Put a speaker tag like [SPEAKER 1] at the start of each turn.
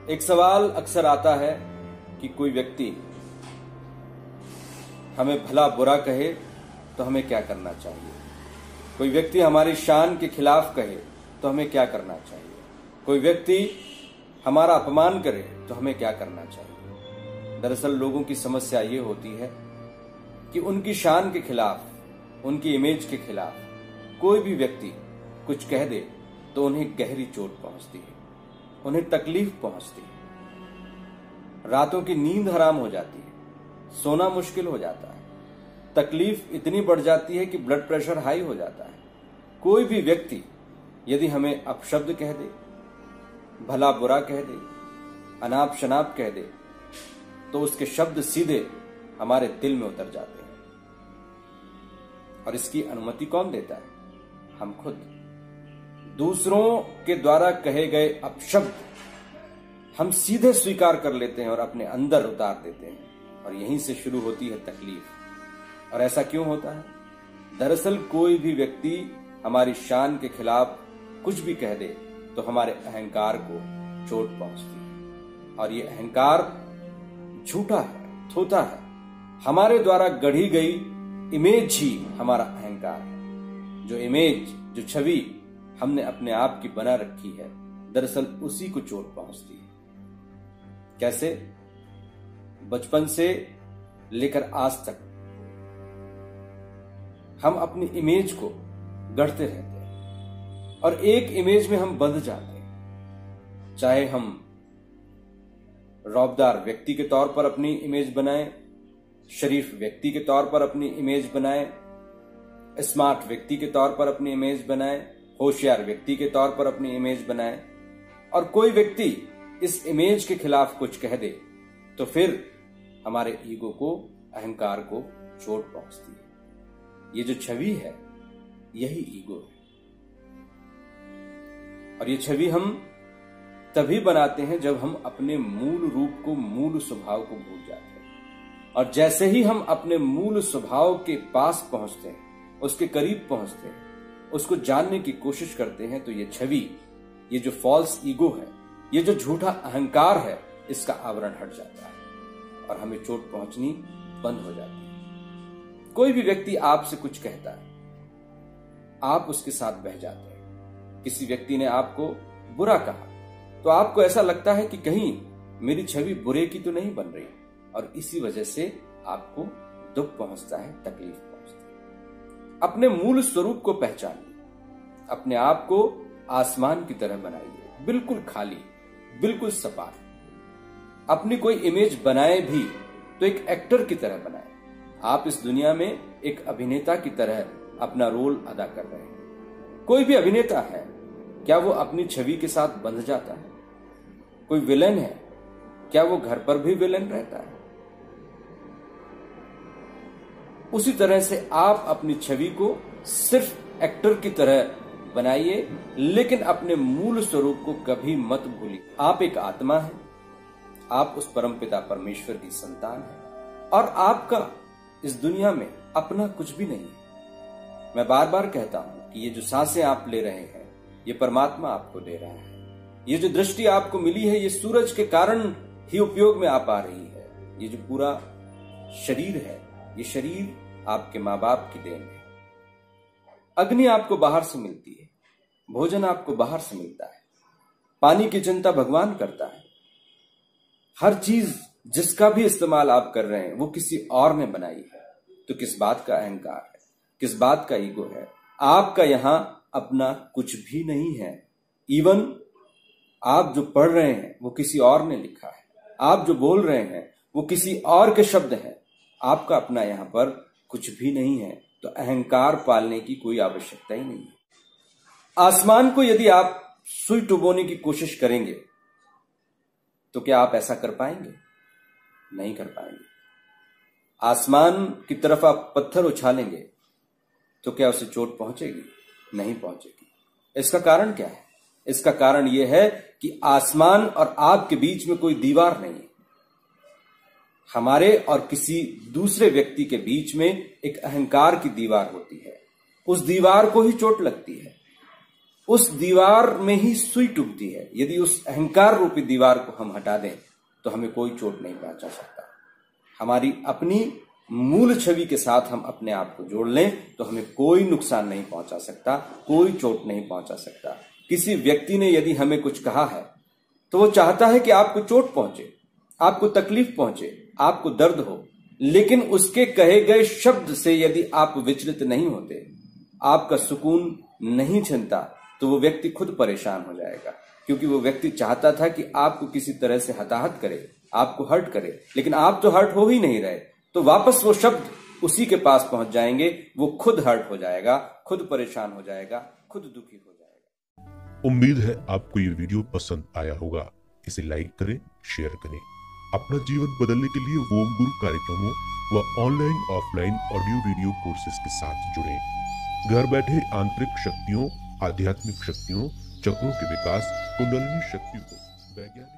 [SPEAKER 1] एक सवाल अक्सर आता है कि कोई व्यक्ति हमें भला बुरा कहे तो हमें क्या करना चाहिए। कोई व्यक्ति हमारी शान के खिलाफ कहे तो हमें क्या करना चाहिए। कोई व्यक्ति हमारा अपमान करे तो हमें क्या करना चाहिए। दरअसल लोगों की समस्या ये होती है कि उनकी शान के खिलाफ, उनकी इमेज के खिलाफ कोई भी व्यक्ति कुछ कह दे तो उन्हें गहरी चोट पहुंचती है, उन्हें तकलीफ पहुंचती है, रातों की नींद हराम हो जाती है, सोना मुश्किल हो जाता है, तकलीफ इतनी बढ़ जाती है कि ब्लड प्रेशर हाई हो जाता है। कोई भी व्यक्ति यदि हमें अपशब्द कह दे, भला बुरा कह दे, अनाप शनाप कह दे तो उसके शब्द सीधे हमारे दिल में उतर जाते हैं। और इसकी अनुमति कौन देता है? हम खुद। दूसरों के द्वारा कहे गए अपशब्द हम सीधे स्वीकार कर लेते हैं और अपने अंदर उतार देते हैं, और यहीं से शुरू होती है तकलीफ। और ऐसा क्यों होता है? दरअसल कोई भी व्यक्ति हमारी शान के खिलाफ कुछ भी कह दे तो हमारे अहंकार को चोट पहुंचती है। और ये अहंकार झूठा है, थोथा है। हमारे द्वारा गढ़ी गई इमेज ही हमारा अहंकार है। जो इमेज, जो छवि हमने अपने आप की बना रखी है, दरअसल उसी को चोट पहुंचती है। कैसे? बचपन से लेकर आज तक हम अपनी इमेज को गढ़ते रहते हैं और एक इमेज में हम बंध जाते हैं। चाहे हम रौबदार व्यक्ति के तौर पर अपनी इमेज बनाएं, शरीफ व्यक्ति के तौर पर अपनी इमेज बनाएं, स्मार्ट व्यक्ति के तौर पर अपनी इमेज बनाएं, होशियार व्यक्ति के तौर पर अपनी इमेज बनाएं, और कोई व्यक्ति इस इमेज के खिलाफ कुछ कह दे तो फिर हमारे ईगो को, अहंकार को चोट पहुंचती है। ये जो छवि है यही ईगो है। और ये छवि हम तभी बनाते हैं जब हम अपने मूल रूप को, मूल स्वभाव को भूल जाते हैं। और जैसे ही हम अपने मूल स्वभाव के पास पहुंचते हैं, उसके करीब पहुंचते हैं, उसको जानने की कोशिश करते हैं, तो ये छवि, ये जो फॉल्स ईगो है, ये जो झूठा अहंकार है, इसका आवरण हट जाता है और हमें चोट पहुंचनी बंद हो जाती है। कोई भी व्यक्ति आपसे कुछ कहता है, आप उसके साथ बह जाते हैं। किसी व्यक्ति ने आपको बुरा कहा तो आपको ऐसा लगता है कि कहीं मेरी छवि बुरे की तो नहीं बन रही, और इसी वजह से आपको दुख पहुंचता है, तकलीफ पहुंचती है। अपने मूल स्वरूप को पहचानिए, अपने आप को आसमान की तरह बनाइए, बिल्कुल खाली, बिल्कुल सपाट। अपनी कोई इमेज बनाए भी तो एक एक्टर की तरह बनाए। आप इस दुनिया में एक अभिनेता की तरह अपना रोल अदा कर रहे हैं। कोई भी अभिनेता है, क्या वो अपनी छवि के साथ बंध जाता है? कोई विलेन है, क्या वो घर पर भी विलेन रहता है? उसी तरह से आप अपनी छवि को सिर्फ एक्टर की तरह बनाइए, लेकिन अपने मूल स्वरूप को कभी मत भूलिए। आप एक आत्मा है, आप उस परमपिता परमेश्वर की संतान हैं, और आपका इस दुनिया में अपना कुछ भी नहीं है। मैं बार बार कहता हूं कि ये जो सांसें आप ले रहे हैं, ये परमात्मा आपको दे रहा है। ये जो दृष्टि आपको मिली है, ये सूरज के कारण ही उपयोग में आ पा रही है। ये जो पूरा शरीर है, ये शरीर आपके माँ बाप की देन है। अग्नि आपको बाहर से मिलती है, भोजन आपको बाहर से मिलता है, पानी की चिंता भगवान करता है। हर चीज जिसका भी इस्तेमाल आप कर रहे हैं वो किसी और ने बनाई है। तो किस बात का अहंकार है, किस बात का ईगो है? आपका यहां अपना कुछ भी नहीं है। इवन आप जो पढ़ रहे हैं वो किसी और ने लिखा है, आप जो बोल रहे हैं वो किसी और के शब्द हैं। आपका अपना यहां पर कुछ भी नहीं है। तो अहंकार पालने की कोई आवश्यकता ही नहीं है। आसमान को यदि आप सुई डुबोने की कोशिश करेंगे तो क्या आप ऐसा कर पाएंगे? नहीं कर पाएंगे। आसमान की तरफ आप पत्थर उछालेंगे तो क्या उसे चोट पहुंचेगी? नहीं पहुंचेगी। इसका कारण क्या है? इसका कारण यह है कि आसमान और आपके बीच में कोई दीवार नहीं है। हमारे और किसी दूसरे व्यक्ति के बीच में एक अहंकार की दीवार होती है। उस दीवार को ही चोट लगती है। उस दीवार में ही सुई टूटती है। यदि उस अहंकार रूपी दीवार को हम हटा दें तो हमें कोई चोट नहीं पहुंचा सकता। हमारी अपनी मूल छवि के साथ हम अपने आप को जोड़ लें तो हमें कोई नुकसान नहीं पहुंचा सकता, कोई चोट नहीं पहुंचा सकता। किसी व्यक्ति ने यदि हमें कुछ कहा है तो वो चाहता है कि आपको चोट पहुंचे, आपको तकलीफ पहुंचे, आपको दर्द हो, लेकिन उसके कहे गए शब्द से यदि आप विचलित नहीं होते, आपका सुकून नहीं छिनता, तो वो व्यक्ति खुद परेशान हो जाएगा। क्योंकि वो व्यक्ति चाहता था कि आपको किसी तरह से हताहत करे, आपको हर्ट करे, लेकिन आप तो हर्ट हो ही नहीं रहे, तो वापस वो शब्द उसी के पास पहुंच जाएंगे। वो खुद हर्ट हो जाएगा, खुद परेशान हो जाएगा, खुद दुखी हो जाएगा।
[SPEAKER 2] उम्मीद है आपको ये वीडियो पसंद आया होगा। इसे लाइक करें, शेयर करें। अपना जीवन बदलने के लिए ओम गुरु कार्यक्रमों व online offline audio video courses के साथ जुड़ें। घर बैठे आंतरिक शक्तियों, आध्यात्मिक शक्तियों, चक्रों के विकास, कुंडलिनी शक्तियों को वैज्ञानिक